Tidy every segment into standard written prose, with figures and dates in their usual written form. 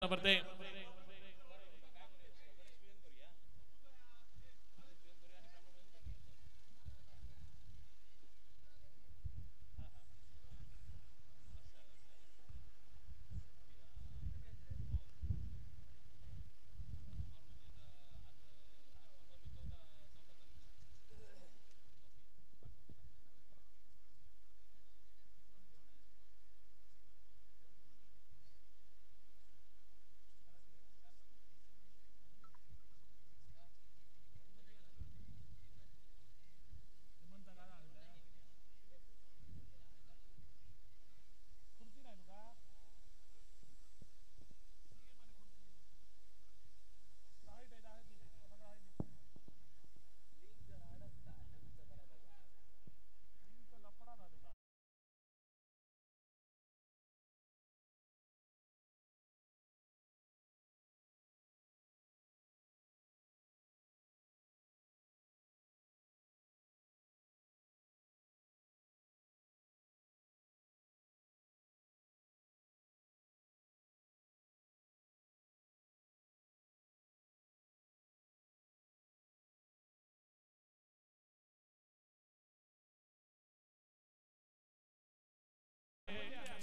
वरते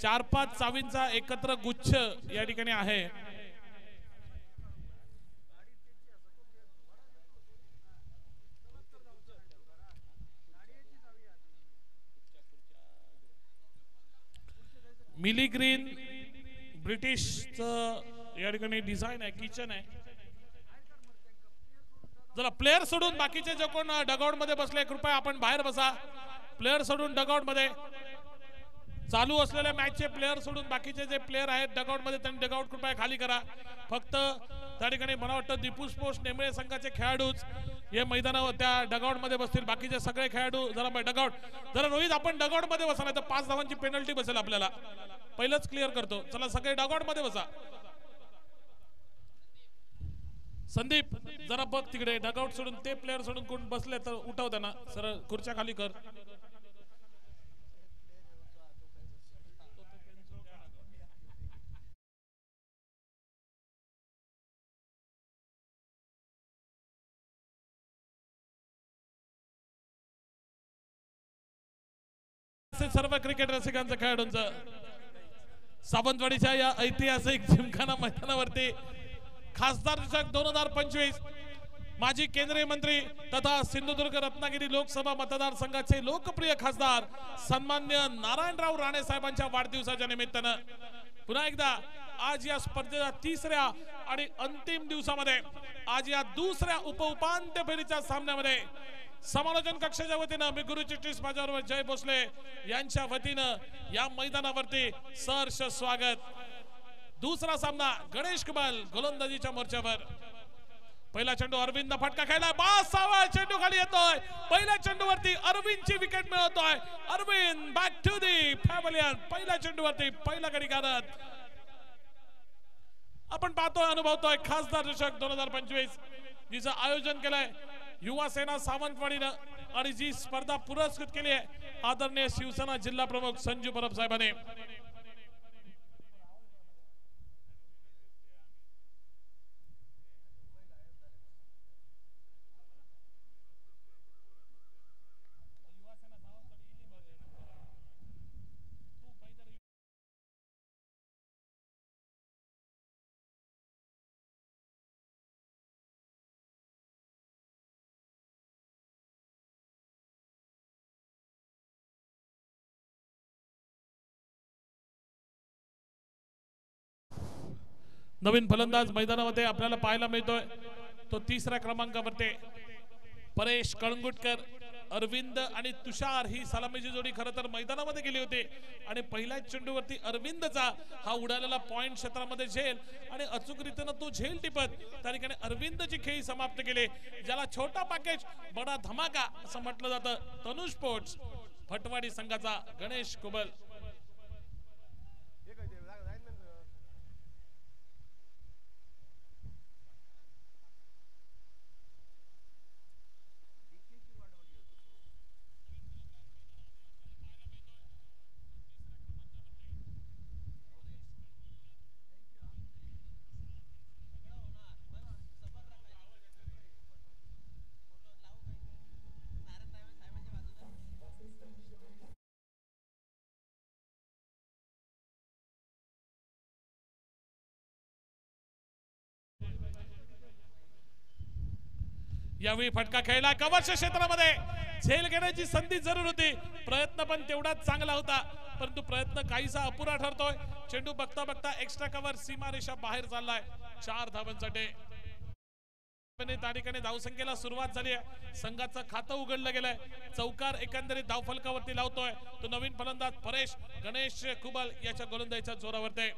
4-5 चावींचा एकत्र गुच्छ या ठिकाणी आहे। मिली ग्रीन ब्रिटिश या ठिकाणी डिझाइन आहे, किचन आहे। जरा प्लेयर सोडून बाकीचे जे कोण डगआउट मध्ये बसले कृपया आपण बाहेर बसा। प्लेयर सोडून डगआउट मध्ये चालू असलेल्या मॅचचे प्लेयर सोडून बाकीचे जे प्लेयर आहेत डगआउट मध्ये त्यांनी डगआउट कृपया खाली करा। फक्त त्या ठिकाणी मला वाटतं दीपू स्पोर्ट्स नेमळे संघाचे खेळाडूच हे मैदानावर त्या डगआउट मध्ये बसतील। बाकीचे सगळे खेळाडू जरा डगआउट जरा रोहित आपण डगआउट मध्ये बसा, नाही तर 5 धावांची पेनल्टी बसेल आपल्याला। पहिलंच क्लिअर करतो, चला सगळे डगआउट मध्ये बसा। संदीप जरा बघ तिकडे डगआउट सोडून ते प्लेयर सोडून कोण बसले तर उठव त्यांना, सरळ खुर्च्या खाली कर। सर्व क्रिकेट रसिकांचं खेळाडूंचं सावंतवाडीच्या या ऐतिहासिक जिमखाना मैदानावरती खासदार चषक 2025 माजी केंद्रीय मंत्री तथा सिंधुदुर्ग रत्नागिरी लोकसभा मतदारसंघाचे लोकप्रिय खासदार सन्मान्य नारायणराव राणे साहेबांच्या वाढदिवसाच्या निमित्तानं पुन्हा एकदा आज या स्पर्धेच्या तिसऱ्या आणि अंतिम दिवसामध्ये आज या दुसऱ्या उपउपांत्य फेरीच्या सामन्यामध्ये समालोचन कक्षाच्या वतीनं मी गुरु चिटणीस माझ्याबरोबर जय भोसले यांच्या वतीनं या मैदानावरती सहर्ष स्वागत। दुसरा सामना गणेश कुबल गोलंदाजीच्या मोर्चावर। पहिला चेंडू अरविंद फटका खेळला, बास सावा चेंडू खाली येतोय। पहिल्या चेंडूवरती अरविंदची विकेट मिळवतोय Arvind, back to the pavilion. पहिल्या चेंडूवरती पहिला गडी करत आपण पाहतोय अनुभवतोय खासदार चषक 2025 जिचं आयोजन केलंय युवा सेना सावंतवाडीनं आणि जी स्पर्धा पुरस्कृत केली आहे आदरणीय शिवसेना जिल्हा प्रमुख संजू परब साहेबांनी। नवीन फलंदाज मैदानामध्ये आपल्याला पाहायला मिळतोय तो तिसऱ्या क्रमांकावरती परेश कळंगुटकर। अरविंद आणि तुषार ही सलामीची जोडी खरं तर मैदानामध्ये गेली होती आणि पहिल्या चेंडूवरती अरविंदचा हा उडालेला पॉइंट क्षेत्रामध्ये झेल आणि अचूकरीतीनं तो झेल टिपत त्या ठिकाणी अरविंदची खेळी समाप्त केली। ज्याला छोटा पॅकेज बडा धमाका असं म्हटलं जातं। तनु स्पोर्ट्स भटवाडी संघाचा गणेश कुबल। यावेळी फटका खेळला कव्हरच्या क्षेत्रामध्ये झेल घेण्याची संधी जरूर होती प्रयत्न पण तेवढाच चांगला होता परंतु प्रयत्न काहीसा अपुरा ठरतोय चेंडू बघता बघता एक्स्ट्रा कव्हर सीमारेषा बाहेर चाललाय 4 धावांसाठी त्या ठिकाणी धावसंख्येला सुरुवात झाली आहे संघाचं खातं उघडलं गेलंय चौकार एकंदरीत धावफलकावरती लावतोय तो नवीन फलंदाज परेश गणेश कुबल याच्या गोलंदाजीच्या जोरावरती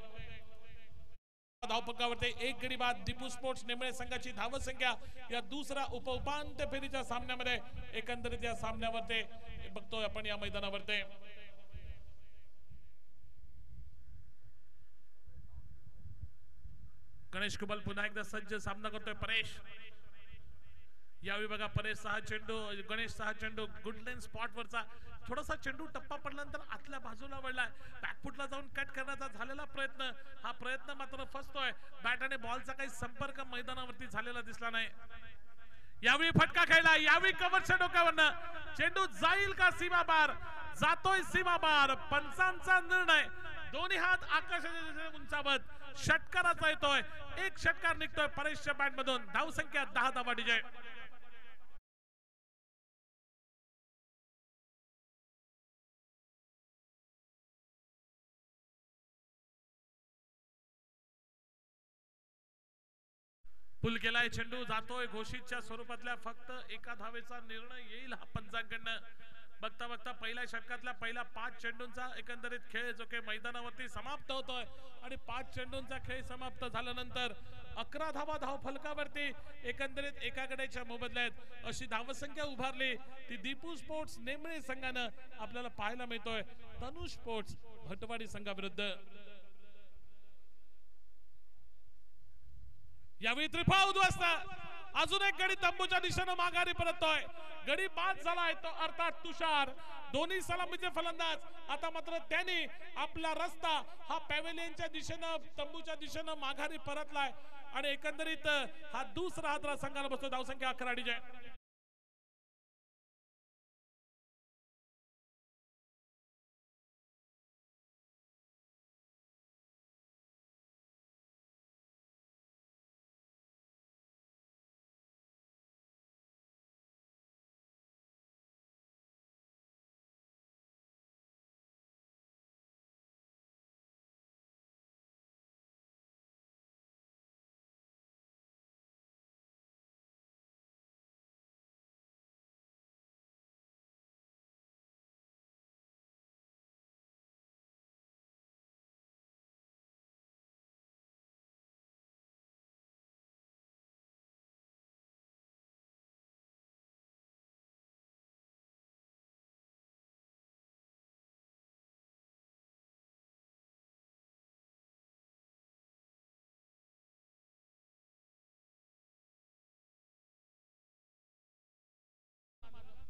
धावफलकावरती एक गडी बाद दीपू स्पोर्ट्स नेमळे संघाची धावसंख्या या दुसऱ्या उपांत्य फेरीच्या सामन्यामध्ये एकंदरीत या सामन्यावरती बघतोय आपण या मैदानावरती गणेश कुबल पुन्हा एकदा सज्ज सामना करतोय परेश यावेळी बघा परेश सहा चेंडू गणेश सहा चेंडू गुडलेन स्पॉट वरचा थोडासा चेंडू टप्पा पडल्यानंतर आतल्या बाजूला वळलाय बॅकफुटला जाऊन कट करण्याचा झालेला प्रयत्न हा प्रयत्न मात्र फसतोय बॅट आणि बॉलचा काही संपर्क मैदानावरती झालेला दिसला नाही यावेळी फटका खेळला यावेळी कव्हरच्या डोक्यावरनं चेंडू जाईल का सीमापार जातोय सीमापार पंचांचा निर्णय दोन्ही हात आकाशाच्या दिशेने उंचावत षटकाराचा येतोय एक षटकार निघतोय परेशच्या बॅट मधून धावसंख्या 10 धावा विजय पुल केलाय चेंडू जातोय घोषितच्या स्वरूपातल्या फक्त एका धावेचा निर्णय येईल हा पंचांकडनं बघता बघता पहिल्या षटकातल्या पहिल्या 5 चेंडूंचा एकंदरीत खेळ जो काही मैदानावरती समाप्त होतोय आणि 5 चेंडूंचा खेळ समाप्त झाल्यानंतर 11 धावा धावफलकावरती एकंदरीत एका गड्याच्या मोबदल्यात अशी धावसंख्या उभारली ती दीपू स्पोर्ट्स नेमळे संघानं आपल्याला पाहायला मिळतोय तनुष स्पोर्ट्स भटवाडी संघाविरुद्ध यावेळी त्रिफळा उद्ध्वस्त अजून एक गडी तंबूच्या दिशेने माघारी परततोय गडी बाद झालाय तो अर्थात तुषार दोन्ही सलामीचे फलंदाज आता मात्र त्यांनी आपला रस्ता हा पॅव्हेलियनच्या दिशेने तंबूच्या दिशेने माघारी परतलाय आणि एकंदरीत हा दुसरा हादरा संघाला बसतो धावसंख्या 11 विजय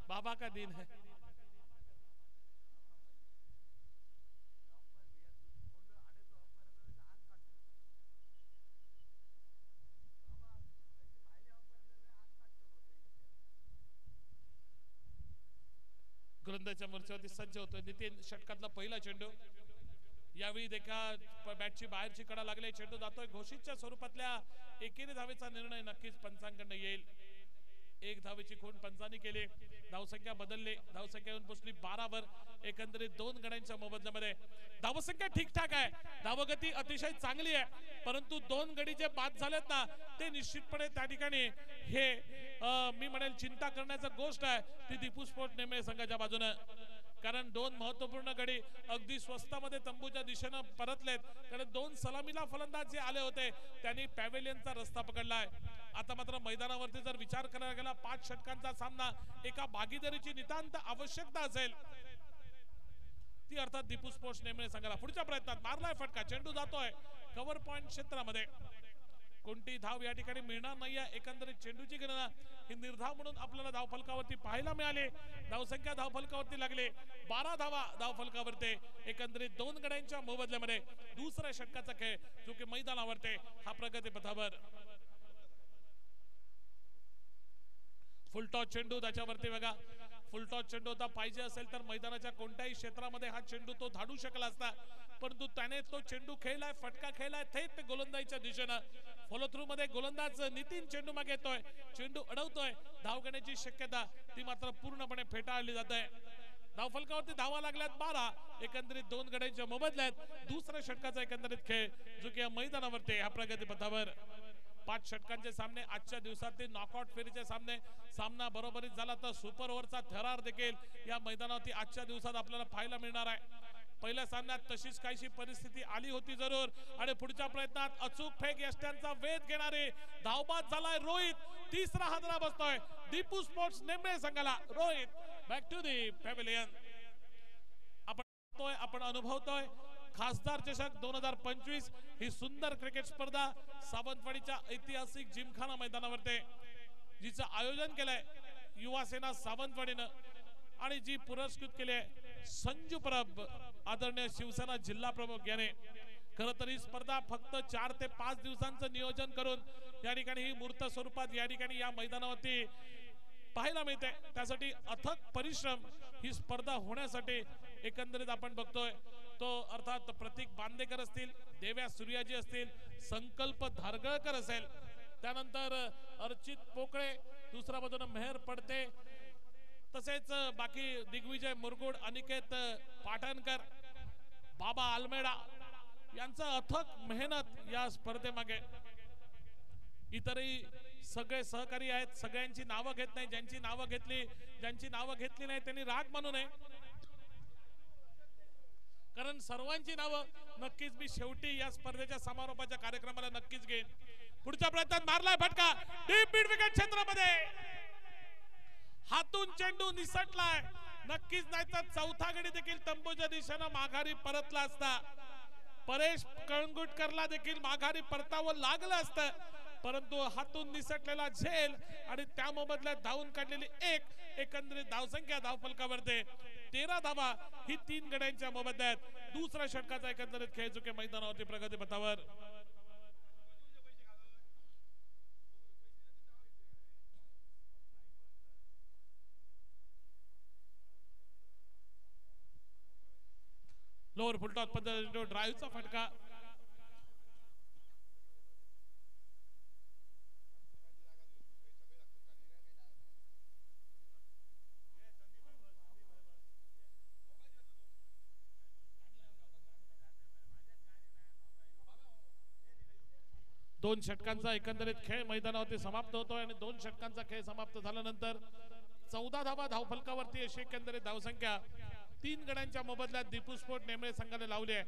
बाबा का दिन है गोलंदाजीच्या मोर्चावरती सज्ज होतोय नितीन षटकातला पहिला चेंडू यावेळी देखा बॅटची बाहेरची कडा लागले चेंडू जातोय घोषितच्या स्वरूपातल्या एकेरी धावेचा निर्णय नक्कीच पंचांकडनं येईल एक धावेची खूण पंचांनी केली धावसंख्या बदलली धावसंख्या येऊन पोहोचली 12 वर एकंदरीत 2 गड्यांच्या मोबदल्यामध्ये धावसंख्या ठीकठाक आहे धावगती अतिशय चांगली आहे परंतु 2 गडी जे बाद झालेत ना ते निश्चितपणे त्या ठिकाणी हे मी म्हणेल चिंता करण्याची गोष्ट आहे ती दीपू स्पोर्ट्स नेमळे संघाच्या बाजूने कारण 2 महत्वपूर्ण गडी अगदी स्वस्तामध्ये तंबूच्या दिशेने परतलेत कारण 2 सलामीला फलंदाज जे आले होते त्यांनी पॅव्हेलियनचा रस्ता पकडलाय आता मात्र मैदानावरती जर विचार करायला गेला 5 षटकांचा सामना एका भागीदारीची नितांत आवश्यकता असेल ती अर्थात दीपू स्पोर्ट्स नेमळे संघाला पुढच्या प्रयत्नात मारलाय फटका चेंडू जातोय कव्हर पॉइंट क्षेत्रामध्ये कोणती धाव या ठिकाणी मिळणार नाहीये एकंदरीत चेंडूची गणना ही निर्धाव म्हणून आपल्याला धावफलकावरती पाहायला मिळाले धावसंख्या धावफलकावरती लागले 12 धावा धावफलकावरती एकंदरीत 2 गड्यांच्या मोबदल्यामध्ये दुसऱ्या षटकाचा खेळ जो की मैदानावरती हा प्रगती पथावर फुलटॉस चेंडू त्याच्यावरती बघा फुलटॉस चेंडू होता पाहिजे असेल तर मैदानाच्या कोणत्याही क्षेत्रामध्ये हा चेंडू तो धाडू शकला असता परंतु त्याने तो चेंडू खेळलाय फटका खेळलाय थेट गोलंदाजीच्या दिशेने फॉलो थ्रू मध्ये गोलंदाज नितीन चेंडू मागे येतोय, चेंडू अडवतोय, धाव घेण्याची शक्यता ती मात्र पूर्णपणे फेटाळली जात आहे. धावफलकावरती धावा लागल्यात 12, एकंदरीत 2 गड्यांच्या मोबदल्यात दुसऱ्या षटकाचा एकंदरीत खेळ जो की या मैदानावरती ह्या प्रगतीपथावर 5 षटकांचे सामने आजच्या दिवसातील नॉकआउट फेरीचे सामना बरोबरीत झाला तर सुपर ओव्हरचा थरार देखील या मैदानावरती आजच्या दिवसात आपल्याला पाहायला मिळणार आहे. पहिल्या सामन्यात तशीच काहीशी परिस्थिती आली होती जरूर आणि पुढच्या प्रयत्नात अचूक फेक यष्ट्यांचा वेध घेणारे धावबाद झालाय रोहित. तिसरा हादरा बसतोय दीपू स्पोर्ट्स नेमळे संघाला. Rohit back to the pavilion. आपण अनुभवतोय खासदार चषक 2025 ही सुंदर क्रिकेट स्पर्धा सावंतवाडीच्या ऐतिहासिक जिमखाना मैदानावरती जिचं आयोजन केलंय युवा सेना सावंतवाडीनं आणि जी पुरस्कृत केली आहे संजू परब आदरणीय शिवसेना जिल्हा प्रमुख याने. खरं तर ही स्पर्धा फक्त 4 ते 5 दिवसांचं नियोजन करून या ठिकाणी ही मूर्त स्वरूपात या ठिकाणी या मैदानावरती पाहायला मिळते. त्यासाठी अथक परिश्रम ही स्पर्धा होण्यासाठी एकंदरीत आपण बघतोय तो अर्थात प्रतीक बांदेकर असतील, देव्या सूर्याजी असतील, संकल्प धारगळकर असेल, त्यानंतर अर्चित पोकळे, दुसऱ्या बाजूने मेहर पडते, तसेच बाकी दिग्विजय मुरगुड, अनिकेत पाटणकर, बाबा आलमेडा यांचं अथक मेहनत या स्पर्धेमागे. इतरही सगळे सहकारी आहेत, सगळ्यांची नावं घेत नाही, ज्यांची नावं घेतली नाही त्यांनी राग मानू नये, कारण सर्वांची नावं नक्कीच मी शेवटी या स्पर्धेच्या समारोपाच्या कार्यक्रमाला नक्कीच घेईन. पुढच्या प्रयत्नात मारलाय फटका डीप मिड विकेट क्षेत्रामध्ये, हातून चेंडू निसटलाय. नक्कीच नाही तर चौथा गडी देखील तंबूच्या दिशेने माघारी परतला असता, परेश कळंगुटकरला देखील माघारी परतावं लागलं असतं, परंतु हातून निसटलेला झेल आणि त्या मोबदल्यात धावून काढलेली एकंदरीत धावसंख्या धावफलकावरती 13 धावा ही 3 गड्यांच्या मोबदल्यात दुसऱ्या षटकाचा एकंदरीत खेळ चुके मैदानावरती प्रगतीपथावर. लोअर फुलटॉस पद्धतीने ड्राईव्हचा फटका. दोन षटकांचा एकंदरीत खेळ मैदानावरती समाप्त होतोय आणि 2 षटकांचा खेळ समाप्त झाल्यानंतर 14 धावा धावफलकावरती अशी एकंदरीत धावसंख्या 3 गड्यांच्या मोबदल्यात दीपू स्पोर्ट नेमळे संघाने लावली आहे,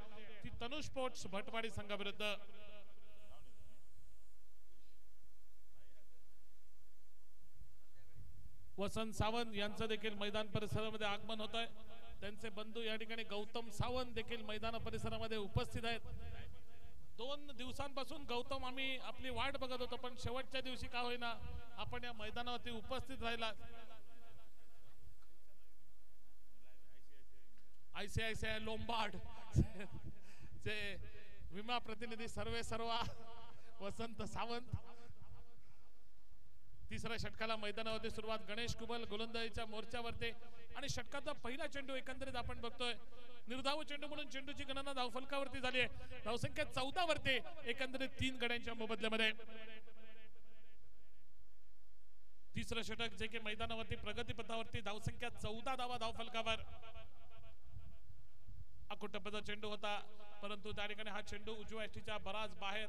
ती तनु स्पोर्ट्स भटवाडी संघाविरुद्ध. वसंत सावंत यांचं देखील मैदान परिसरामध्ये आगमन होत आहे. त्यांचे बंधू या ठिकाणी गौतम सावंत देखील मैदान परिसरामध्ये उपस्थित आहेत. 2 दिवसांपासून गौतम आम्ही आपली वाट बघत होतो, पण शेवटच्या दिवशी का होईना आपण या मैदानावरती उपस्थित राहिला. ICICI लोंबार्ड चे विमा प्रतिनिधी सर्वेसर्वा वसंत सावंत. तिसऱ्या षटकाला मैदानावरती सुरुवात गणेश कुबल गोलंदाजीच्या मोर्चावरती आणि षटकाचा पहिला चेंडू एकंदरीत आपण बघतोय निर्धाव चेंडू म्हणून चेंडूची गणना धावफलकावरती झाली आहे. धावसंख्या 14 वरती एकंदरीत 3 गड्यांच्या मोबदल्यामध्ये. तिसरं षटक जे की मैदानावरती प्रगतीपथावरती धावसंख्या 14 धावा धावफलकावर. अकुटपचा चेंडू होता, परंतु त्या ठिकाणी हा चेंडू उजव्या यष्टीच्या बराच बाहेर.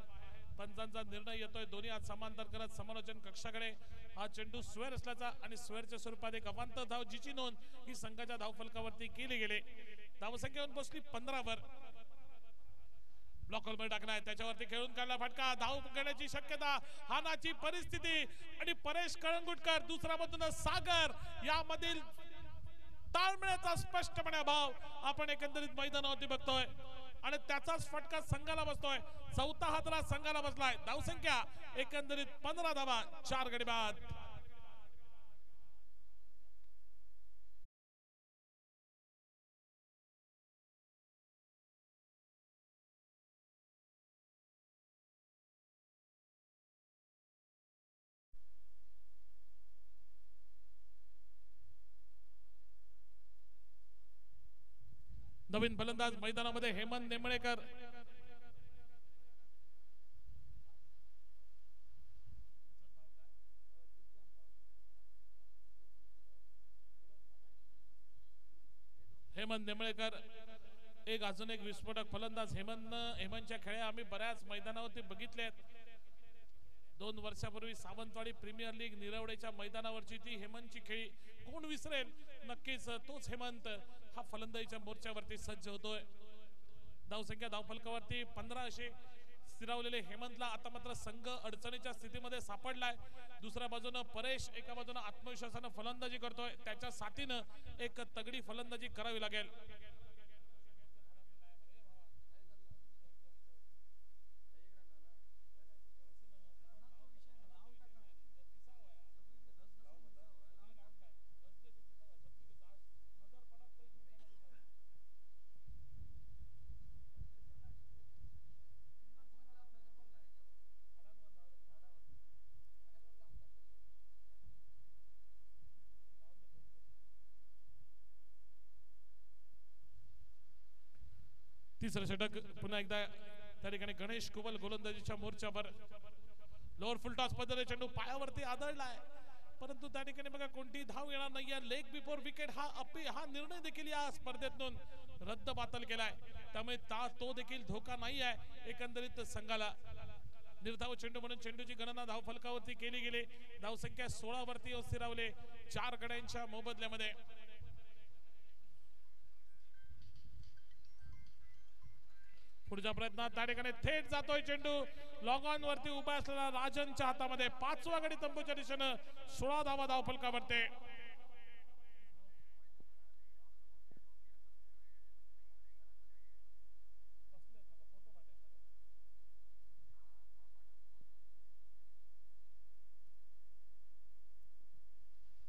पंचांचा निर्णय येतोय, दोन्ही हात समांतर करत समालोचन कक्षाकडे. हा चेंडू स्क्वेअर असल्याचा आणि स्क्वेअरच्या स्वरूपात एक अवांतर धाव जिची नोंद ही संघाच्या धावफलकावरती केली गेली. धावसंख्या येऊन बसली 15 वर. ब्लॉकवर टाकलाय, त्याच्यावरती खेळून काढला फटका, धाव घेण्याची शक्यता, हानाची परिस्थिती आणि परेश कळंगुटकर दुसऱ्या मधून सागर यामधील ताळमेळाचा स्पष्टपणे अभाव आपण एकंदरीत मैदानावरती बघतोय आणि त्याचाच फटका संघाला बसतोय. चौथा हादरा संघाला बसलाय. धावसंख्या एकंदरीत 15 धावा 4 गडी बाद. नवीन फलंदाज मैदानामध्ये हेमंत नेमळेकर. हेमंत नेमळेकर एक अजून एक विस्फोटक फलंदाज हेमंतच्या खेळ्या आम्ही बऱ्याच मैदानावरती बघितल्यात 2 वर्षापूर्वी सावंतवाडी प्रीमियर लीग निरवडेच्या मैदानावरची ती हेमंतची खेळी कोण विसरेल नक्कीच तोच हेमंत हा फलंदाजीच्या मोर्चावरती सज्ज होतोय धावसंख्या धावफलकावरती 15 असे स्थिरावलेले हेमंतला आता मात्र संघ अडचणीच्या स्थितीमध्ये सापडलाय दुसऱ्या बाजूने परेश एका बाजूने आत्मविश्वासाने फलंदाजी करतोय त्याच्या साथीने एक तगडी फलंदाजी करावी लागेल तिसरं षटक पुन्हा एकदा त्या ठिकाणी गणेश कुबल गोलंदाजीच्या मोर्चावर लोअर फुल टॉस पद्धतीने चेंडू पायावरती आदळलाय परंतु त्या ठिकाणी बघा कोणती धाव येणार नाहीये लेग बिफोर विकेट हा निर्णय देखील या स्पर्धेतून रद्द बातल केलाय त्यामुळे तो देखील धोका नाही आहे एकंदरीत संघाला निर्धाव चेंडू म्हणून चेंडूची गणना धाव फलकावरती केली गेली धावसंख्या 16 वरती स्थिरावले 4 गड्यांच्या मोबदल्यामध्ये पुढच्या प्रयत्नात त्या ठिकाणी थेट जातोय चेंडू लॉग ऑन वरती उभा असलेला राजनच्या हातामध्ये 5वा गडी तंबूच्या दिशेने 16 धावा धाव फलकावरती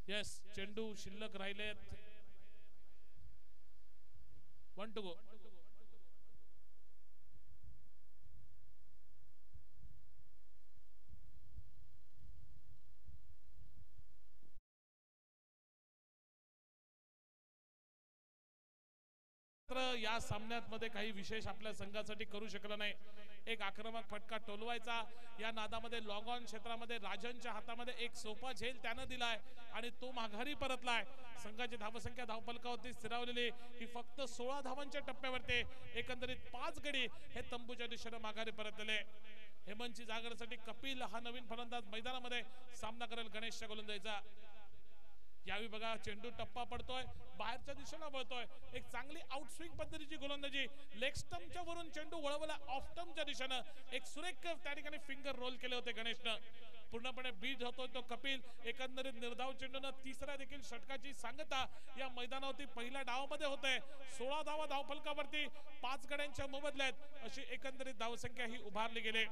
यस चेंडू शिल्लक राहिलेत 1 टू गो या सामन्यात मध्ये काही विशेष आपल्या संघासाठी करू शकला नाही एक आक्रमक फटका टोलवायचा या नादामध्ये लॉग ऑन क्षेत्रामध्ये राजनच्या हातामध्ये एक सोपा झेल त्याने दिलाय आणि तो माघारी परतलाय संघाची धावसंख्या धावफलकावरती स्थिरावलेली ही फक्त 16 धावांच्या टप्प्यावरती एकंदरीत 5 गडी हे तंबूच्या दिशेने माघारी परतले हेमंतची जागेसाठी कपिल हा नवीन फलंदाज मैदानामध्ये सामना करेल गणेशच्या गोलंदाजीचा यावेळी बघा चेंडू टप्पा पडतोय बाहेरच्या दिशेला वळतोय एक चांगली आउटस्विंग पद्धतीची गोलंदाजी लेग स्टंपच्या वरून चेंडू वळवला ऑफ स्टंपच्या दिशेने एक सुरेख त्या ठिकाणी फिंगर रोल केले होते गणेशने पूर्णपणे बीट होतोय तो कपिल एकंदरीत निर्धाव चेंडूने तिसऱ्या देखील षटकाची सांगता या मैदानावरती पहिल्या डावामध्ये होते 16 धावा धावफलकावरती 5 गड्यांच्या मोबदल्यात अशी एकंदरीत धावसंख्या ही उभारली गेली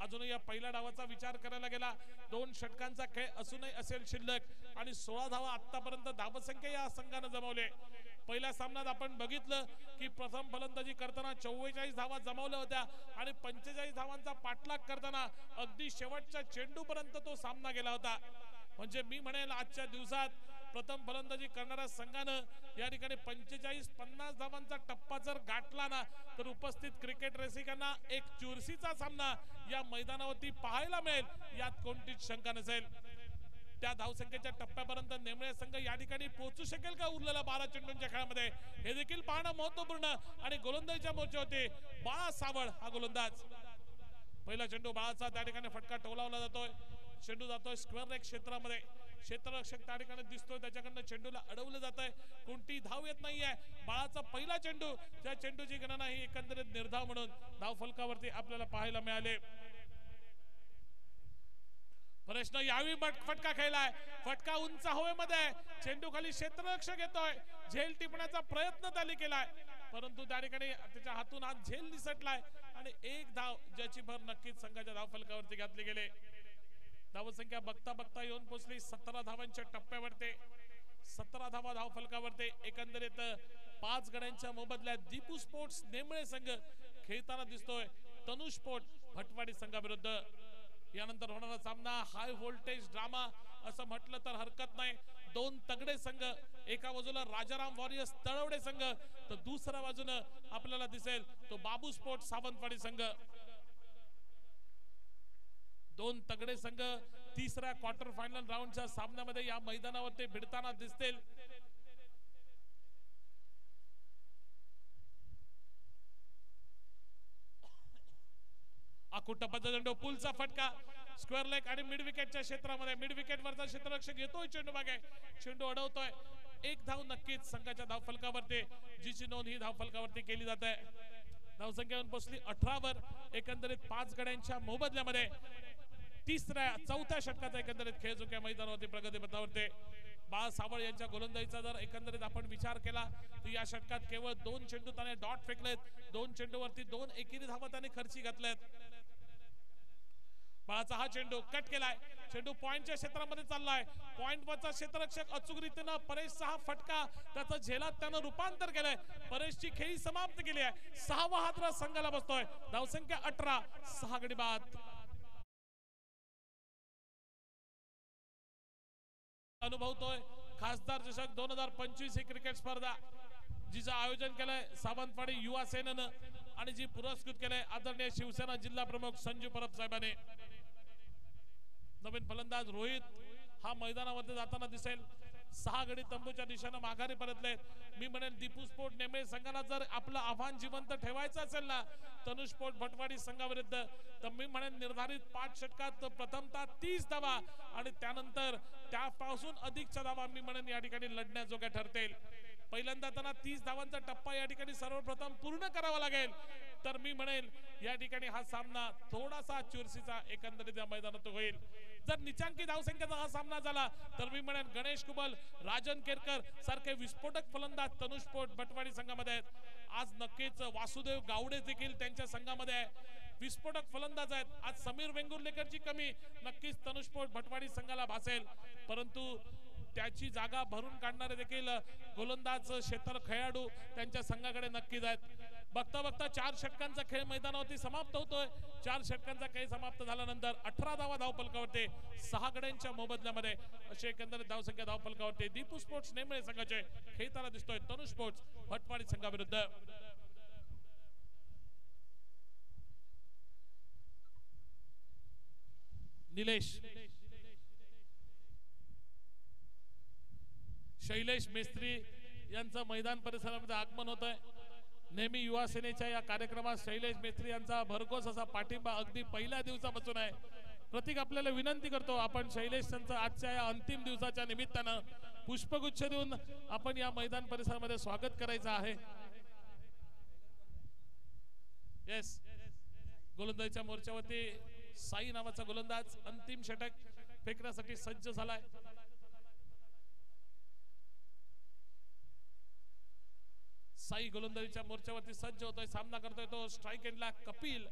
अजूनही या पहिल्या डावाचा विचार करायला गेला 2 षटकांचा खेळ असूनही असेल शिल्लक आणि 16 धावा आतापर्यंत धावसंख्या या संघाने जमवले पहिल्या सामन्यात आपण बघितलं की प्रथम फलंदाजी करताना 44 धावा जमवल्या होत्या आणि 45 धावांचा पाठलाग करताना अगदी शेवटच्या चेंडूपर्यंत तो सामना गेला होता म्हणजे मी म्हणेल आजच्या दिवसात प्रथम फलंदाजी करणाऱ्या संघानं या ठिकाणी 45-50 धावांचा टप्पा जर गाठला ना तर उपस्थित क्रिकेट रसिकांना एक चुरशीचा सामना या मैदानावरती पाहायला मिळेल यात कोणतीच शंका नसेल त्या धावसंख्येच्या टप्प्यापर्यंत नेमळे संघ या ठिकाणी पोहोचू शकेल का उरलेल्या 12 चेंडूंच्या खेळामध्ये हे देखील पाहणं महत्त्वपूर्ण आणि गोलंदाजीच्या मोर्चावरती बाळा सावळ हा गोलंदाज पहिला चेंडू बाळाचा त्या ठिकाणी फटका टोलावला जातोय चेंडू जातोय स्क्वेअर लेग क्षेत्रामध्ये क्षेत्ररक्षक त्या ठिकाणी दिसतोय त्याच्याकडनं चेंडूला अडवलं जात आहे कोणती धाव येत नाहीये बाळाचा पहिला चेंडू त्या चेंडूची गणना ही एकंदरीत निर्धाव म्हणून धाव फलकावरती आपल्याला पाहायला मिळाले प्रश्न यावी फटका खेळलाय फटका उंच हवेमध्ये चेंडू खाली क्षेत्ररक्षक येतोय झेल टिपण्याचा प्रयत्न त्याने केलाय परंतु त्या ठिकाणी त्याच्या हातून आज झेल निसटलाय आणि एक धाव ज्याची भर नक्कीच संघाच्या धाव फलकावरती घातली गेले धावसंख्या बघता बघता येऊन पोहोचली 17 धावांच्या टप्प्यावरती 17 धावा धाव फलकावरती एकंदरीत 5 गड्यांच्या मोबदल्यात दीपू स्पोर्ट्स नेमळे संघ खेळताना दिसतोय तनु स्पोर्ट भटवाडी संघाविरुद्ध यानंतर होणारा सामना हाय व्होल्टेज ड्रामा असं म्हटलं तर हरकत नाही 2 तगडे संघ एका बाजूला राजाराम वॉरियर्स तळवडे संघ तर दुसऱ्या बाजूने आपल्याला दिसेल तो बाबू स्पोर्ट्स सावंतवाडी संघ 2 तगडे संघ तिसऱ्या क्वार्टर फायनल राऊंडच्या सामन्यामध्ये या मैदानावर ते भिडताना दिसतील टप्प्याचा चेंडू पुलचा फटका स्क्वेअर लेग आणि मिड विकेटच्या क्षेत्रामध्ये मिड विकेट वरचा क्षेत्ररक्षक येतोय चेंडू मागे चेंडू अडवतोय एक धाव नक्कीच संघाच्या धावफलकावरती जिची नोंद ही धावफलकावरती केली जाते धावसंख्या पोहोचली 18 वर एकंदरीत 5 गड्यांच्या मोबदल्यामध्ये चौथ्या षटकाचा एकंदरीत खेळ जो काही मैदानावरती प्रगती पथावरती बाळ सावळ यांच्या गोलंदाजीचा जर एकंदरीत आपण विचार केला तर या षटकात केवळ 2 चेंडू त्याने डॉट फेकलेत 2 चेंडूवरती 2 एकेरी धावा त्याने खर्ची घातल्यात बाळाचा हा चेंडू कट केलाय चेंडू पॉइंटच्या क्षेत्रामध्ये चाललाय पॉइंट वरचा क्षेत्ररक्षक अचूक रीतीने परेशचा हा फटका त्याचा झेलात त्यानं रूपांतर केलंय परेशची खेळी समाप्त केली आहे 6वा हादरा संघाला बसतोय धावसंख्या 18 6 गडी बाद अनुभवतोय खासदार चषक 2025 ही क्रिकेट स्पर्धा जिचं आयोजन केलंय सावंतवाडी युवा सेनेनं आणि जी पुरस्कृत केलंय आदरणीय शिवसेना जिल्हा प्रमुख संजू परब साहेबांनी नवीन फलंदाज रोहित हा मैदानामध्ये जाताना दिसेल 6 गडी तंबूच्या दिशेने माघारी परतले मी म्हणेन दीपू स्पोर्ट नेमळे संघाला जर आपलं आव्हान जिवंत ठेवायचं असेल ना तनुष स्पोर्ट भटवाडी संघाविरुद्ध तर मी म्हणेन निर्धारित 5 षटकात प्रथमतः 30 धावा आणि त्यानंतर त्यापासून अधिकच्या धावा मी म्हणेन या ठिकाणी लढण्याजोग्या ठरतील पहिल्यांदा त्यांना 30 धावांचा टप्पा या ठिकाणी सर्वप्रथम पूर्ण करावा लागेल तर मी म्हणेल या ठिकाणी हा सामना थोडासा चुरशीचा एकंदरीत या मैदानात होईल जर निचांकी धावसंख्येचा हा सामना झाला तर मी म्हणेन गणेश कुबल राजन केरकर सारखे विस्फोटक फलंदाज तनुष स्पोर्ट भटवाडी संघामध्ये आहेत आज नक्कीच वासुदेव गावडे देखील त्यांच्या संघामध्ये आहे विस्फोटक फलंदाज आहेत आज समीर वेंगुर्लेकरची कमी नक्कीच तनुष स्पोर्ट भटवाडी संघाला भासेल परंतु त्याची जागा भरून काढणारे देखील गोलंदाज क्षेत्र खेळाडू त्यांच्या संघाकडे नक्कीच आहेत बघता बघता 4 षटकांचा खेळ मैदानावरती समाप्त होतोय 4 षटकांचा खेळ समाप्त झाल्यानंतर 18 धावा धावफलकावरती 6 गड्यांच्या मोबदल्यामध्ये अशी एकंदरीत धावसंख्या धावफलकावरती दीपू स्पोर्ट्स नेमळे संघाचे खेळताना दिसतोय तनुष स्पोर्ट्स भटवाडी संघाविरुद्ध निलेश शैलेश मेस्त्री यांचं मैदान परिसरामध्ये आगमन होत आहे नेहमी युवा सेनेच्या या कार्यक्रमात शैलेश मेस्त्री यांचा भरघोस असा पाठिंबा अगदी पहिल्या दिवसापासून आहे प्रतीक आपल्याला विनंती करतो आपण शैलेश यांचं आजच्या या अंतिम दिवसाच्या निमित्तानं पुष्पगुच्छ देऊन आपण या मैदान परिसरामध्ये स्वागत करायचं आहे येस गोलंदाजीच्या मोर्चावरती साई नावाचा गोलंदाज अंतिम षटक फेकण्यासाठी सज्ज झालाय साई गोलंदाजीच्या मोर्चावरती सज्ज होतोय सामना करतोय तो स्ट्राइक एंडला कपिल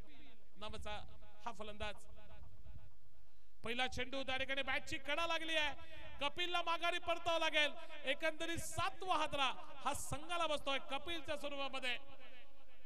नावाचा हा फलंदाज पहिला चेंडू त्या ठिकाणी बॅटची कडा लागली आहे कपिलला माघारी परतावं लागेल एकंदरीत 7वा हादरा हा संघाला बसतोय कपिलच्या स्वरूपामध्ये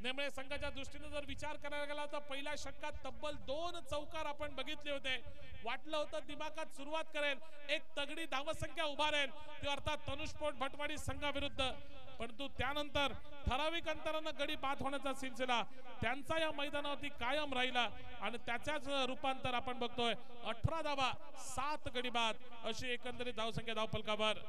नेमळे संघाच्या दृष्टीने जर विचार करायला गेला तर पहिल्या षटकात तब्बल 2 चौकार आपण बघितले होते वाटलं होतं दिमागात सुरुवात करेल एक तगडी धावसंख्या उभारेल ती अर्थात तनुष स्पोर्ट भटवाडी संघाविरुद्ध परंतु त्यानंतर ठराविक अंतरानं गडी बाद होण्याचा सिलसिला त्यांचा या मैदानावरती कायम राहिला आणि त्याच्याच रूपांतर आपण बघतोय 18 धावा 7 गडी बाद अशी एकंदरीत धावसंख्या धावफलकावर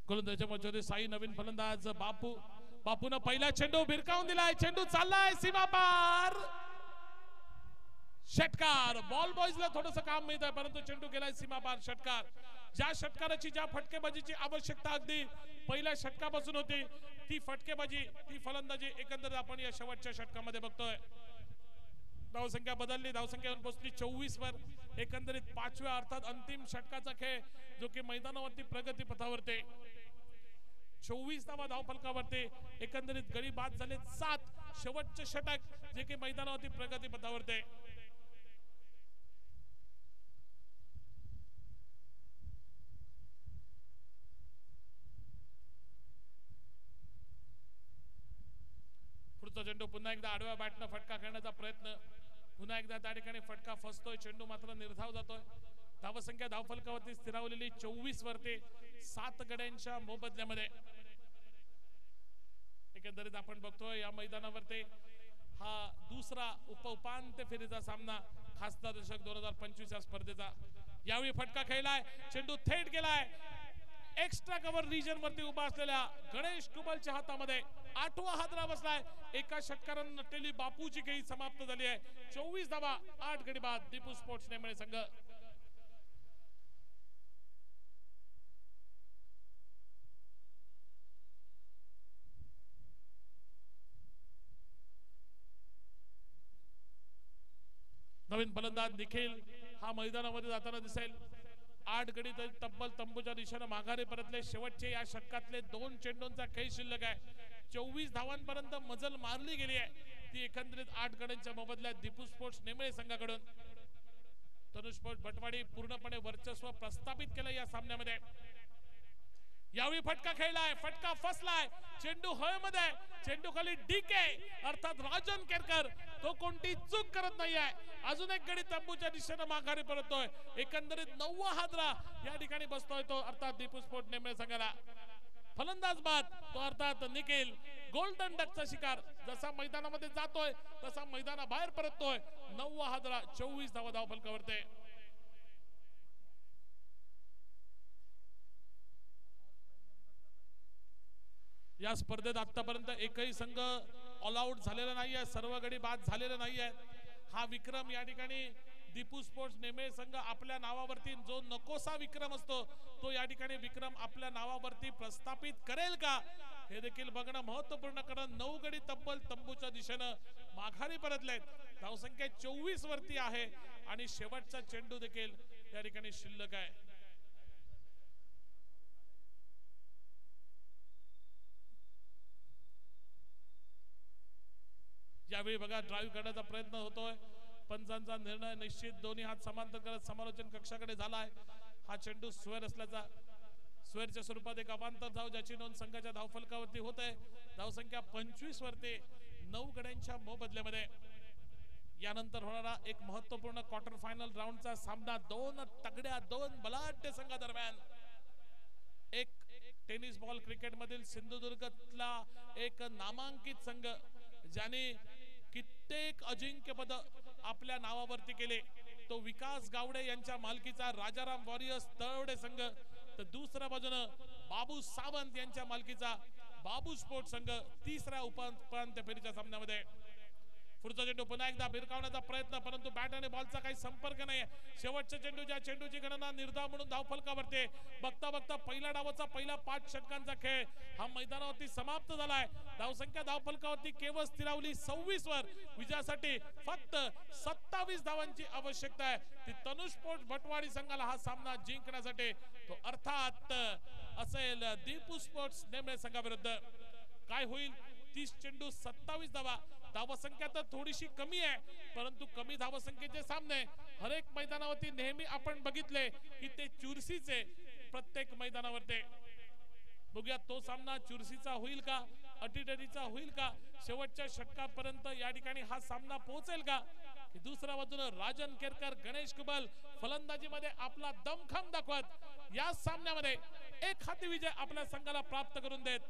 गोलंदाजीच्या मोर्चावरती साई नवीन फलंदाज बापूनं पहिला चेंडू भिरकावून दिलाय चेंडू चाललाय सीमा पार षटकार बॉल बॉयजला थोडंसं काम मिळत आहे परंतु चेंडू गेलाय सीमा पार षटकार ज्या षटकाराची ज्या फटकेबाजीची आवश्यकता अगदी पहिल्या षटकापासून होती ती फटकेबाजी ती फलंदाजी एकंदरीत आपण या शेवटच्या षटकामध्ये बघतोय धावसंख्या बदलली धावसंख्या पोहोचली 24 वर एकंदरीत 5व्या अर्थात अंतिम षटकाचा खेळ जो की मैदानावरती प्रगती पथावरती 24 धावा धावफलकावरती एकंदरीत गडी बाद झाले 7 शेवटचे षटक जे की मैदानावरती प्रगती पथावरती पुढचा चेंडू पुन्हा एकदा आडव्या बॅटनं फटका खेळण्याचा प्रयत्न, पुन्हा एकदा त्या ठिकाणी फटका फसतोय, चेंडू मात्र निर्धाव जातोय. धावसंख्या धावफलकावरती स्थिरावलेली 24 वरती 7 गड्यांच्या मोबदल्यामध्ये. एकंदरीत आपण बघतोय या मैदानावरती हा दुसरा उपांत्य फेरीचा सामना खासदार दशक 2025 या स्पर्धेचा. यावेळी फटका खेळलाय, चेंडू थेट गेलाय एक्स्ट्रा कव्हर रिजन वरती उभा असलेल्या गणेश कुबलच्या हातामध्ये. 8वा हादरा बसलाय. एका षटकारानं नटलेली बापूची खेळी समाप्त झाली आहे. 24 धावा 8 गडी बाद. दीपू स्पोर्ट्स नेमळे संघ. नवीन फलंदाज निखिल हा मैदानामध्ये जाताना दिसेल. 8 गडी तब्बल तंबूच्या दिशेने माघारी परतले. शेवटचे या षटकातले 2 चेंडूंचा खेळ शिल्लक आहे. 24 धावांपर्यंत मजल मारली गेली आहे. ती एकंदरीत 8 गड्यांच्या मोबदल्यात दीपू स्पोर्ट्स नेमळे संघाकडून. तनुष स्पोर्ट्स भटवाडी पूर्णपणे वर्चस्व प्रस्थापित केलं या सामन्यामध्ये. यावेळी फटका खेळलाय, फटका फसलाय, चेंडू हवेमध्ये, चेंडू खाली डीके अर्थात राजन केरकर तो कोणती चूक करत नाहीये. अजून एक गडी तंबूच्या दिशेने माघारी परततोय. एकंदरीत 9वा हादरा या ठिकाणी बसतोय तो अर्थात दीपू स्पोर्ट्स नेमळे संघाला. फलंदाज बाद तो अर्थात निखिल. गोल्डन डकचा शिकार जसा मैदानामध्ये जातोय तसा मैदानाबाहेर परततोय. 9वा हादरा 24 धावा धावफलकावरती. या स्पर्धेत आतापर्यंत एकही संघ ऑल आउट झालेला नाहीये, सर्व गडी बाद झालेले नाहीये. हा विक्रम या ठिकाणी दीपू स्पोर्ट्स नेमळे संघ आपल्या नावावरती जो नकोसा विक्रम असतो तो या ठिकाणी विक्रम आपल्या नावावरती प्रस्थापित करेल का हे देखील बघणं महत्त्वपूर्ण. कारण 9 गडी तब्बल तंबूच्या दिशेने माघारी परतलेत. धावसंख्या 24 वरती आहे आणि शेवटचा चेंडू देखील या ठिकाणी शिल्लक आहे. यावेळी बघा ड्राईव्ह करण्याचा प्रयत्न होतोय. पंचांचा निर्णय निश्चित. दोन्ही हात समांतर करत समालोचन कक्षाकडे झालाय. हा चेंडू स्वेअर असल्याचा, स्वेअरच्या स्वरूपात एक अवांतर धाव ज्याची नोंद संघाच्या धावफलकावरती होत आहे. धावसंख्या 25 वरती 9 गड्यांच्या मोबदल्यामध्ये. यानंतर होणारा एक महत्त्वपूर्ण क्वार्टर फायनल राऊंडचा सामना 2 तगड्या 2 बलाढ्य संघादरम्यान. एक टेनिस बॉल क्रिकेट मधील सिंधुदुर्गतला एक नामांकित संघ ज्याने कित्येक अजिंक्यपद आपल्या नावावरती केले तो विकास गावडे यांच्या मालकीचा राजाराम वॉरियर्स तळवडे संघ, तर दुसऱ्या बाजूने बाबू सावंत यांच्या मालकीचा बाबू स्पोर्ट्स संघ. तिसऱ्या उपांत्य फेरीच्या सामन्यामध्ये पुढचा चेंडू पुन्हा एकदा भिरकावण्याचा प्रयत्न, परंतु बॅट आणि बॉलचा काही संपर्क नाही. शेवटच्या चेंडू ज्या चेंडूची गणना निर्धाव म्हणून धावफलकावरती. बघता बघता पहिल्या डावाचा पहिला 5 षटकांचा खेळ हा मैदानावरती समाप्त झालाय. धावसंख्या धावफलकावरती केवळ स्थिरावली 26 वर. विजयासाठी फक्त 27 धावांची आवश्यकता आहे. ती तनुष स्पोर्ट्स भटवाडी संघाला हा सामना जिंकण्यासाठी तो अर्थात असेल दीपू स्पोर्ट्स नेमळे संघाविरुद्ध. काय होईल? 30 चेंडू 27 धावा. धावसंख्या तर थोडीशी कमी आहे, परंतु कमी धावसंख्येचे सामने हर एक मैदानावरती नेहमी आपण बघितले की ते चुरशीचे प्रत्येक मैदानावरती. बघूया तो सामना चुरशीचा होईल का, अटीतटीचा होईल का, शेवटच्या षटकापर्यंत या ठिकाणी हा सामना पोहोचेल का, की दुसऱ्या बाजूने राजन केरकर गणेश कुबल फलंदाजीमध्ये आपला दमखम दाखवत या सामन्यामध्ये एक हाती विजय आपल्या संघाला प्राप्त करून देत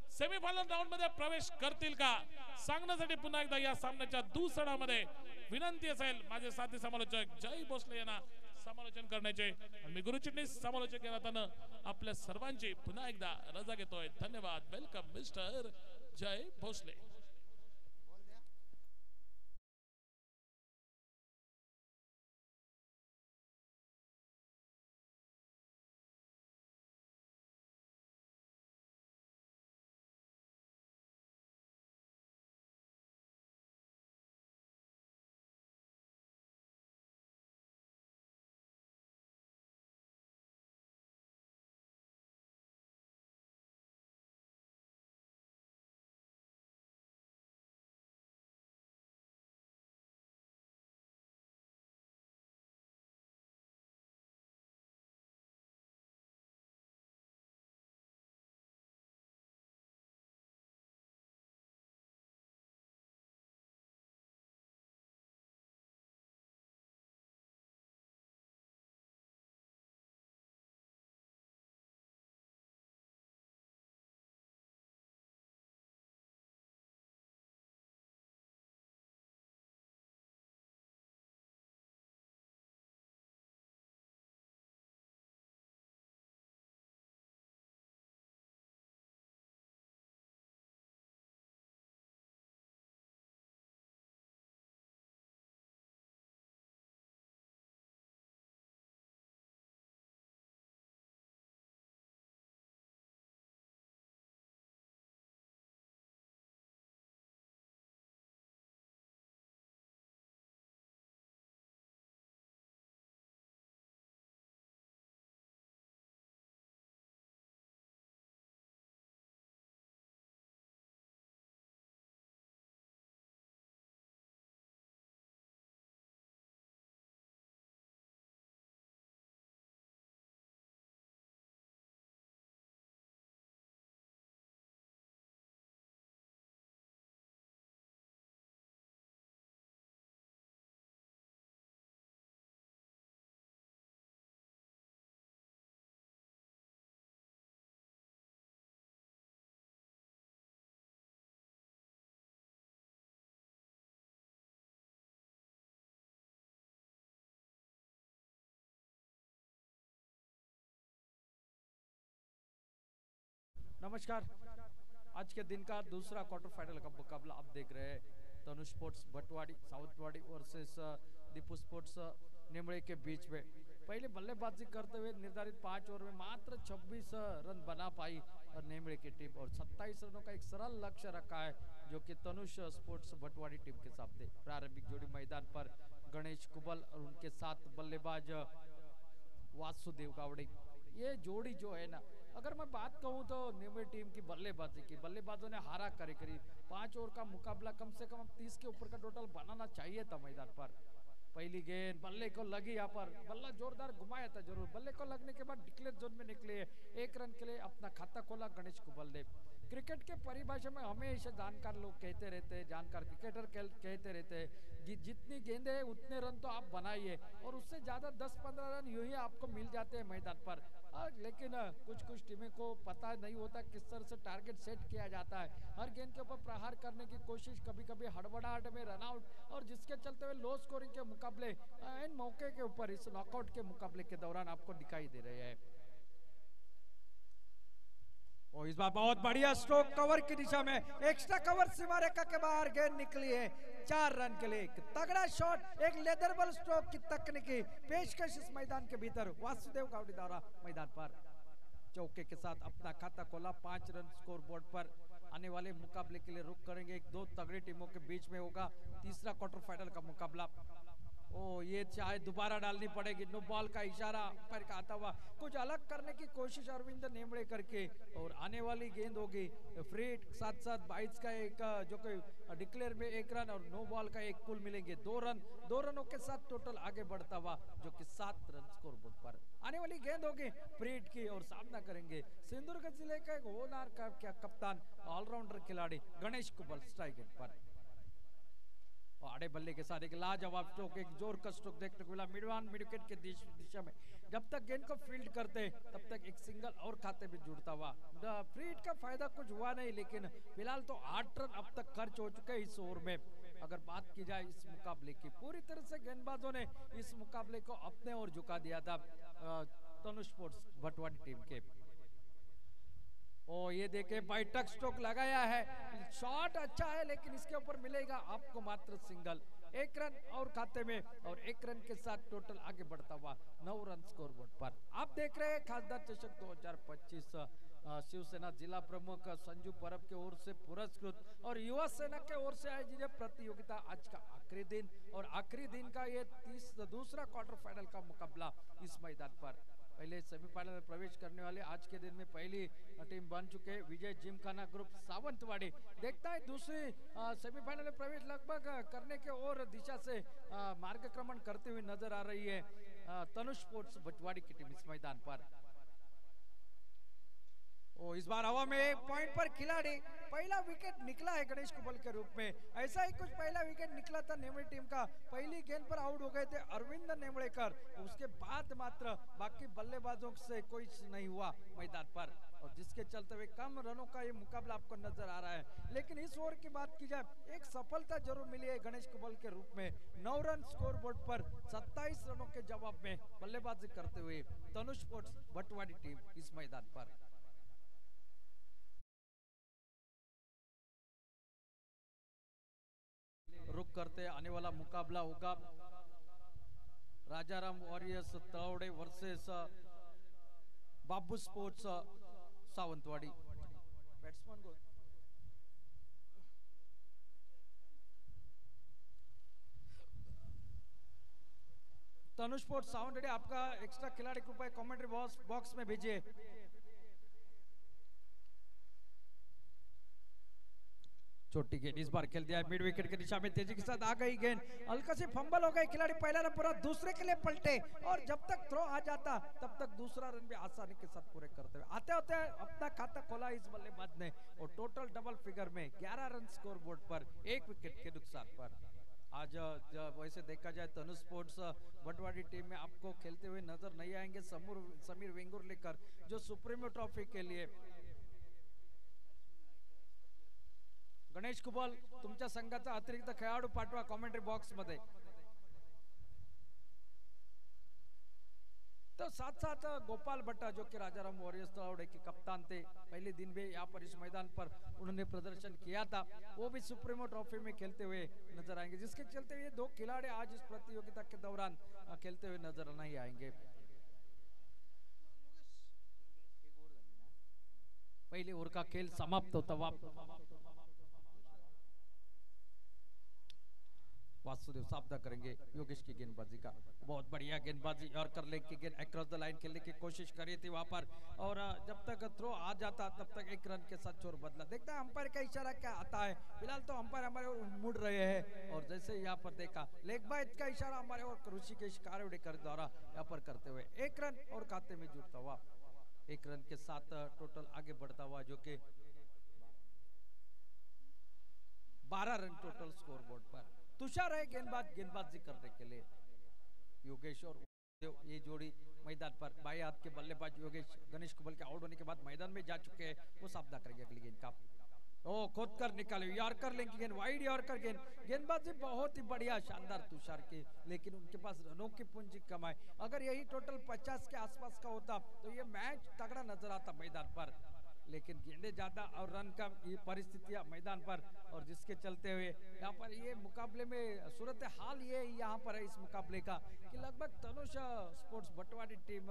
सेमीफायनल राऊंड मध्ये प्रवेश करतील का सांगण्यासाठी पुन्हा एकदा या सामन्याच्या दुसऱ्यामध्ये विनंती असेल माझे साथी समालोचक जय भोसले यांना समालोचन करण्याचे. मी गुरुचिटणीस समालोचक या नात्याने आपल्या सर्वांची पुन्हा एकदा रजा घेतोय. धन्यवाद. वेलकम मिस्टर जय भोसले. नमस्कार। आज के दिन का दूसरा क्वार्टर फाइनल का मुकाबला आप देख रहे हैं। Tanu sports Bhatwadi Sawantwadi versus Deepu sports Nimde के बीच में पहले बल्लेबाजी करते हुए निर्धारित 5 ओवर में मात्र 26 रन बना पाई और निमड़े की टीम, और 27 रनों का एक सरल लक्ष्य रखा है जो कि तनुष स्पोर्ट्स भटवाड़ी टीम के सामने। प्रारंभिक जोड़ी मैदान पर गणेश कुबल और उनके साथ बल्लेबाज वासुदेव गावड़े। ये जोड़ी जो है ना, अगर मैं बात कहूं तो निमड़े टीम की बल्लेबाजी की, बल्लेबाजों ने हारा करे करीब 5 ओवर का मुकाबला कम से कम 30 के ऊपर का टोटल बनाना चाहिए था मैदान पर। पहली गेंद बल्ले को लगी, यहाँ पर बल्ला जोरदार घुमाया था जरूर, बल्ले को लगने के बाद डिक्लेयर जोन में निकले, 1 रन के लिए अपना खाता खोला गणेश कुबल ने। क्रिकेट के परिभाषा में हमेशा जानकार लोग कहते रहते हैं, जानकार क्रिकेटर कहते रहते हैं कि जितनी गेंदें है उतने रन तो आप बनाइए, और उससे ज्यादा 10-15 रन यूं ही आपको मिल जाते हैं मैदान पर। लेकिन कुछ टीमें को पता नहीं होता किस तरह से टारगेट सेट किया जाता है। हर गेंद के ऊपर प्रहार करने की कोशिश, कभी कभी हड़बड़ाहट में रनआउट, और जिसके चलते हुए लो स्कोरिंग के मुकाबले इन मौके के ऊपर इस नॉकआउट के मुकाबले के दौरान आपको दिखाई दे रहे हैं। और इस बार बहुत बढ़िया स्ट्रोक कवर की दिशा में, एक्स्ट्रा कवर सीमा रेखा के बाहर गेंद निकली है 4 रन के लिए। तगड़ा शॉट, एक लेदर बॉल स्ट्रोक की तकनीकी पेशकश इस मैदान के भीतर वासुदेव गावड़े द्वारा मैदान पर चौके के साथ अपना खाता खोला। 5 रन स्कोर बोर्ड पर। आने वाले मुकाबले के लिए रुक करेंगे, एक दो तगड़ी टीमों के बीच में होगा तीसरा क्वार्टर फाइनल का मुकाबला। ओ ये चाहे दोबारा डालनी पड़ेगी, नो बॉल का इशारा पर का आता हुआ कुछ अलग करने की कोशिश अरविंद नेमड़े करके, और आने वाली गेंद होगी फ्री हिट, साथ साथ 22 का एक जो कि डिक्लेयर में 1 रन और नो बॉल का एक कुल मिलेंगे 2 रन। 2 रनों के साथ टोटल आगे बढ़ता हुआ जो कि 7 रन स्कोर बोर्ड पर। आने वाली गेंद होगी फ्री हिट की, और सामना करेंगे सिंधुदुर्ग जिले का एक होनहार का कप्तान ऑलराउंडर खिलाड़ी गणेश कुबल स्ट्राइक पर। आड़े बल्ले के साथ एक लाजवाब स्ट्रोक, एक जोर का स्ट्रोक देखने को मिला मिडवान मिडविकेट के दिशा में। जब तक गेंद को फील्ड करते तब तक एक सिंगल और खाते में जुड़ता हुआ। फ्री हिट का फायदा कुछ हुआ नहीं, लेकिन फिलहाल तो 8 रन अब तक खर्च हो चुके हैं इस ओवर में। अगर बात की जाए इस मुकाबले की, पूरी तरह से गेंदबाजों ने इस मुकाबले को अपने ओर झुका दिया था तनु स्पोर्ट्स भटवाड़ी टीम के। ओ ये देखे बाइटक स्ट्रोक लगाया है, शॉट अच्छा है, लेकिन इसके ऊपर मिलेगा आपको मात्र सिंगल। 1 रन और खाते में, और 1 रन के साथ टोटल आगे बढ़ता हुआ 9 रन स्कोर बोर्ड पर। आप देख रहे हैं खासदार चषक 2025 शिवसेना जिला प्रमुख संजू परब के ओर से पुरस्कृत और युवा सेना के ओर से आयोजित प्रतियोगिता आज का आखिरी दिन, और आखिरी दिन का ये दूसरा क्वार्टर फाइनल का मुकाबला इस मैदान पर। पहले सेमीफाइनल में प्रवेश करने वाले आज के दिन में पहली टीम बन चुके विजय जिमखाना ग्रुप सावंतवाड़ी। देखता है दूसरी सेमीफाइनल में प्रवेश लगभग करने के और दिशा से मार्गक्रमण करते हुए नजर आ रही है तनु स्पोर्ट्स भटवाड़ी की टीम इस मैदान पर। ओ इस बार हवा में 1 पॉइंट पर खिलाड़ी, पहला विकेट निकला है गणेश कुबल के रूप में। ऐसा ही कुछ पहला विकेट निकला था नेमड़े टीम का, पहली गेंद पर आउट हो गए थे अरविंद नेमड़ेकर। उसके बाद मात्र बाकी बल्लेबाजों से कोई नहीं हुआ मैदान पर, और जिसके चलते हुए कम रनों का ये मुकाबला आपको नजर आ रहा है। लेकिन इस ओवर की बात की जाए, एक सफलता जरूर मिली है गणेश कुबल के रूप में। 9 रन स्कोर बोर्ड पर 27 रनों के जवाब में बल्लेबाजी करते हुए तनु स्पोर्ट्स भटवाड़ी टीम इस मैदान पर। रुक करते आने वाला मुकाबला होगा Rajaram warriors Talwade versus Babu sports Sawantwadi. Batsman को तनु स्पोर्ट्स सावंतवाड़ी आपका एक्स्ट्रा खिलाड़ी कृपया कमेंट्री बॉक्स में भेजिए। छोटी गेंद इस बार खेल दिया मिड विकेट की दिशा में, तेजी के साथ आ गई गेंद, हल्का से फंबल हो गए खिलाड़ी, पहला रन पूरा दूसरे के लिए पलटे, और जब तक थ्रो आ जाता तब तक दूसरा रन भी आसानी के साथ पूरे करते हुए आते होते अपना खाता खोला इस बल्लेबाज ने, और टोटल डबल फिगर में 11 रन स्कोर बोर्ड पर 1 विकेट के नुकसान पर। आज जब वैसे देखा जाए तनु स्पोर्ट्स भटवाड़ी टीम में आपको खेलते हुए नजर नहीं आएंगे समीर वेंगुर लेकर, जो सुप्रीमो ट्रॉफी के लिए। गणेश कुबल तुमच्या संघाचा अतिरिक्त खेळाडू पाठवा कमेंट्री बॉक्स मध्ये। तो साथ साथ गोपाल भट्टा जो कि राजाराम वॉरियर्स तलवड़े के कप्तान थे, पहले दिन भी यहाँ पर इस मैदान पर उन्होंने प्रदर्शन किया था, वो भी सुप्रीमो ट्रॉफी में खेलते हुए नजर आएंगे, जिसके चलते हुए दो खिलाड़ी आज इस प्रतियोगिता के दौरान खेलते हुए नजर नहीं आएंगे। पहले ओवर का खेल समाप्त होता हुआ वासुदेव सावधा करेंगे योगेश की गेंदबाजी का, बहुत बढ़िया गेंदबाजी और कर ले की गेंद अक्रॉस द लाइन खेलने की कोशिश करी थी वहां पर, और जब तक थ्रो आ जाता तब तक एक रन के साथ चोर बदला। देखता है अंपायर का इशारा क्या आता है, फिलहाल तो अंपायर हमारे ओर मुड़ रहे हैं, और जैसे यहाँ पर देखा लेग बाइट का इशारा हमारे और ऋषिकेश कारवडेकर द्वारा यहाँ पर करते हुए एक रन और खाते में जुड़ता हुआ, एक रन के साथ टोटल आगे बढ़ता हुआ, जो कि 12 रन टोटल स्कोर बोर्ड पर। तुषार है गेंदबाजी करने के लिए, योगेश और ये जोड़ी मैदान पर, बाएं हाथ के बल्लेबाज योगेश गणेश कुबल के आउट होने के बाद मैदान में जा चुके हैं, वो सावधा करेंगे अगली गेंद का। ओ खोद कर निकाले यॉर्कर लेंगे गेंद, वाइड यॉर्कर गेंदबाजी बहुत ही बढ़िया शानदार तुषार की, लेकिन उनके पास रनों की पूंजी कम है। अगर यही टोटल 50 के आसपास का होता तो ये मैच तगड़ा नजर आता मैदान पर, लेकिन गेंदे ज्यादा और रन कम, ये परिस्थितियां मैदान पर, और जिसके चलते हुए यहाँ पर ये मुकाबले में सूरत हाल ये यहाँ पर है इस मुकाबले का कि लगभग तनुष स्पोर्ट्स बटवाड़ी टीम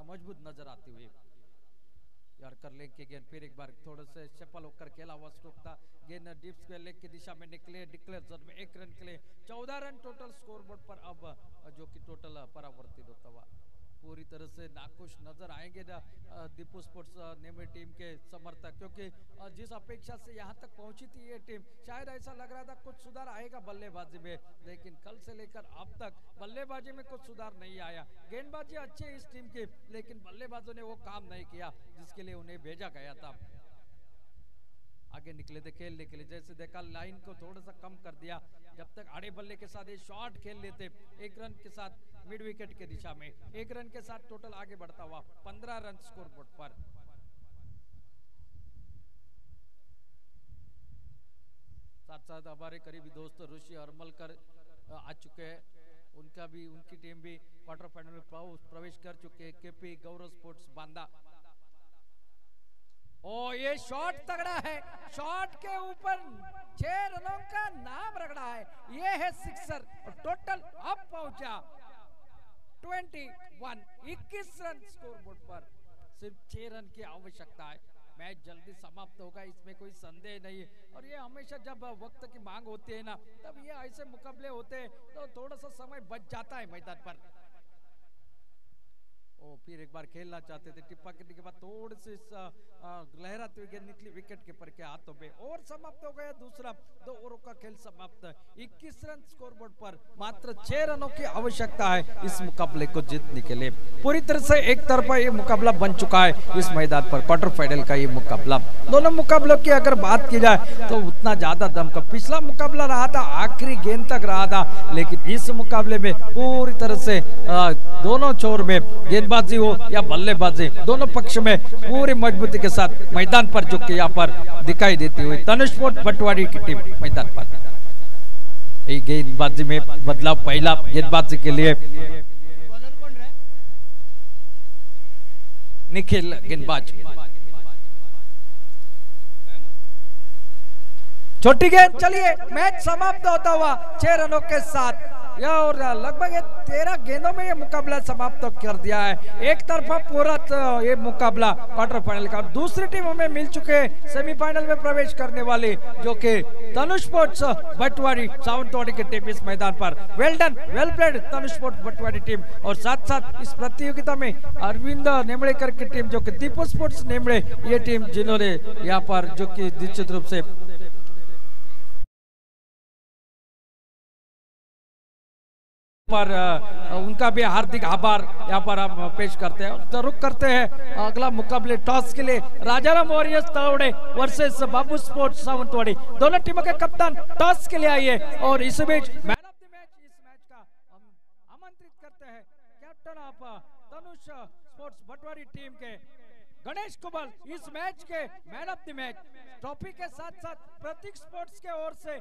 मजबूत नजर आती हुई। यार कर लेग के गेंद फिर एक बार थोड़ा से सफल होकर खेला हुआ स्ट्रोक था, गेंद डिप्स के लेग की दिशा में निकले, डिक्लेयर जोन में एक रन के लिए 14 रन टोटल स्कोर बोर्ड पर, अब जो कि टोटल परावर्तित होता हुआ पूरी तरह से नाखुश नजर आएंगे दीपू स्पोर्ट्स नेमी टीम के समर्थक, क्योंकि जिस अपेक्षा से यहाँ तक पहुंची थी ये टीम, शायद ऐसा लग रहा था कुछ सुधार आएगा बल्लेबाजी में, लेकिन कल से लेकर अब तक बल्लेबाजी में कुछ सुधार नहीं आया। गेंदबाजी अच्छी है इस टीम की, लेकिन बल्लेबाजों ने वो काम नहीं किया जिसके लिए उन्हें भेजा गया था। आगे निकले थे खेलने के लिए, जैसे देखा लाइन को थोड़ा सा कम कर दिया, जब तक आड़े बल्ले के साथ ये शॉट खेल लेते एक रन के साथ मिड विकेट के दिशा में, एक रन के साथ टोटल आगे बढ़ता हुआ 15 रन स्कोर बोर्ड पर। साथ साथ हमारे करीबी दोस्त ऋषि हरमलकर आ चुके हैं, उनकी टीम भी क्वार्टर फाइनल में प्रवेश कर चुके हैं। केपी गौरव स्पोर्ट्स बांदा, ओ ये शॉट तगड़ा है, शॉट के ऊपर 6 रनों का नाम रगड़ा है, ये है सिक्सर, और टोटल अब पहुंचा 21 रन स्कोर बोर्ड पर, सिर्फ 6 रन की आवश्यकता है, मैच जल्दी समाप्त होगा, इसमें कोई संदेह नहीं है। और ये हमेशा जब वक्त की मांग होती है ना, तब ये ऐसे मुकाबले होते हैं तो थोड़ा सा समय बच जाता है मैदान पर। ओ फिर एक बार खेलना चाहते थे, टिप्पा करने के बाद थोड़ी सी लहराती हुई गेंद निकली विकेट कीपर के हाथों में, और समाप्त हो गया दूसरा 2 ओवरों का खेल समाप्त। 21 रन स्कोर बोर्ड पर, मात्र 6 रनों की आवश्यकता है इस मुकाबले को जीतने के लिए। पूरी तरह से एक तरफा ये मुकाबला बन चुका है इस मैदान पर, क्वार्टर फाइनल का ये मुकाबला। दोनों मुकाबलों की अगर बात की जाए तो उतना ज्यादा दम का पिछला मुकाबला रहा था, आखिरी गेंद तक रहा था, लेकिन इस मुकाबले में पूरी तरह से दोनों छोर में गेंदबाजी हो या बल्लेबाजी, दोनों पक्ष में पूरी मजबूती के साथ मैदान पर जो कि यहाँ पर दिखाई देती हुई तनुष स्पोर्ट्स बटवाड़ी की टीम मैदान पर। गेंदबाजी में बदलाव, पहला गेंदबाजी के लिए निखिल गेंदबाज, छोटी गेंद, चलिए मैच समाप्त होता हुआ 6 रनों के साथ, और लगभग 13 गेंदों में ये मुकाबला समाप्त कर दिया है। एक तरफा पूरा ये मुकाबला क्वार्टर फाइनल का, दूसरी टीम हमें मिल चुके हैं सेमीफाइनल में प्रवेश करने वाली, जो कि तनुष स्पोर्ट्स बटवाड़ी सावंतवाड़ी की टीम इस मैदान पर। Well done, well played Tanush sports Batwadi team. और साथ साथ इस प्रतियोगिता में अरविंद नेमड़ेकर की टीम, जो कि दीपू स्पोर्ट्स नेमड़े, ये टीम जिन्होंने यहाँ पर जो कि निश्चित रूप से पर उनका भी हार्दिक आभार यहाँ पर हम पेश करते हैं। तो रुक करते हैं अगला मुकाबले टॉस के लिए, Rajaram warriors Talwade versus Babu sports Sawantwadi, दोनों टीमों के कप्तान टॉस के लिए आइए। और इस बीच मैन ऑफ द मैच इस मैच का हम आमंत्रित करते हैं captain of Tanush sports Batwadi team के गणेश कुबल, इस मैच के man of the match. Trophy के साथ साथ प्रतीक स्पोर्ट्स के ओर से